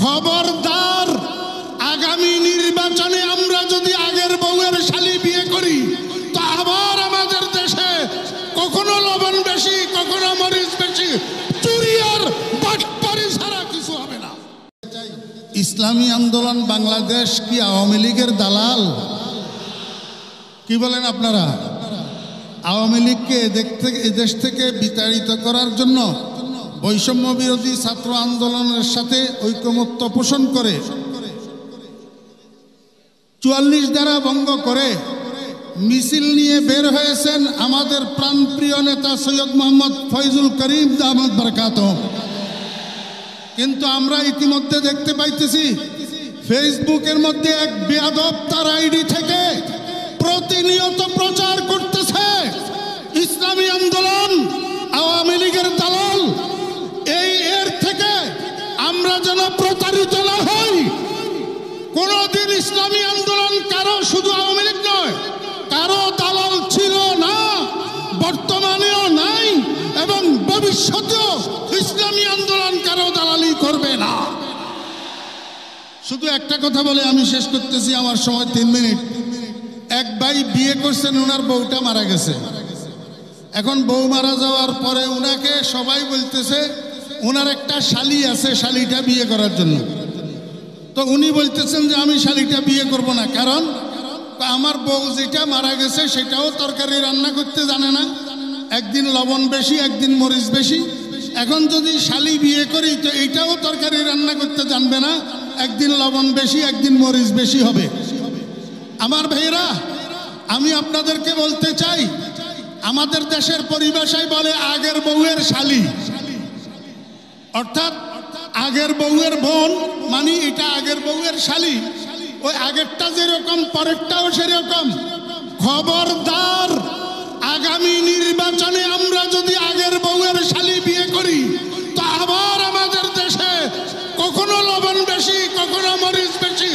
খবরদার, আগামী নির্বাচনে আমরা যদি আগের বউয়ের শালি বিয়ে করি তো আবার আমাদের দেশে কখনো লবণ বেশি, কখনো মরিচ বেশি, চুরি আর বাটপারি ছাড়া কিছু হবে না। ইসলামী আন্দোলন বাংলাদেশ কি আওয়ামী লীগের দালাল? কি বলেন আপনারা? আওয়ামী লীগকে এদেশ থেকে বিতাড়িত করার জন্য বৈষম্য বিরোধী ছাত্র আন্দোলনের সাথে ঐকমত্য পোষণ করে ৪৪ ধারা ভঙ্গ করে মিছিল নিয়ে বের হয়েছেন আমাদের প্রাণপ্রিয় নেতা সৈয়দ মোহাম্মদ ফয়জুল করিম দামাত বরকাতুহু। কিন্তু আমরা ইতিমধ্যে দেখতে পাইতেছি ফেসবুকের মধ্যে এক বেয়াদব তার আইডি থেকে প্রতিনিয়ত প্রচার করতেছে ইসলামী আন্দোলন আওয়ামী লীগের দালাল। এর থেকে আমরা যেন প্রতারিত না হই। কোনদিন ইসলামী আন্দোলন কারো, শুধু আওয়ামী লীগ নয়, কারো দালাল ছিল না, বর্তমানেও নাই এবং ভবিষ্যতেও ইসলামী আন্দোলন কারো দালালি করবে না। শুধু একটা কথা বলে আমি শেষ করতেছি, আমার সময় 3 মিনিট। এক ভাই বিয়ে করছেন, ওনার বউটা মারা গেছে। এখন বউ মারা যাওয়ার পরে ওনাকে সবাই বলতেছে ওনার একটা শালি আছে, শালিটা বিয়ে করার জন্য। তো উনি বলতেছেন যে আমি শালিটা বিয়ে করব না, কারণ আমার বউ যেটা মারা গেছে সেটাও তরকারি রান্না করতে জানে না, একদিন লবণ বেশি, একদিন মরিচ বেশি। এখন যদি শালি বিয়ে করি তো এইটাও তরকারি রান্না করতে জানবে না, একদিন লবণ বেশি, একদিন মরিচ বেশি হবে। আমার ভাইরা, আমি আপনাদেরকে বলতে চাই, আমাদের দেশের পরিভাষায় বলে আগের বউয়ের শালি, অর্থাৎ আগের বউয়ের বোন, মানে এটা আগের বউয়ের শালি। ওই আগেরটা যেরকম পরেরটাও সেরকম। খবরদার, আগামী নির্বাচনে আমরা যদি আগের বউয়ের শালি বিয়ে করি তো আবার আমাদের দেশে কখনো লবণ বেশি, কখনো মরিচ বেশি,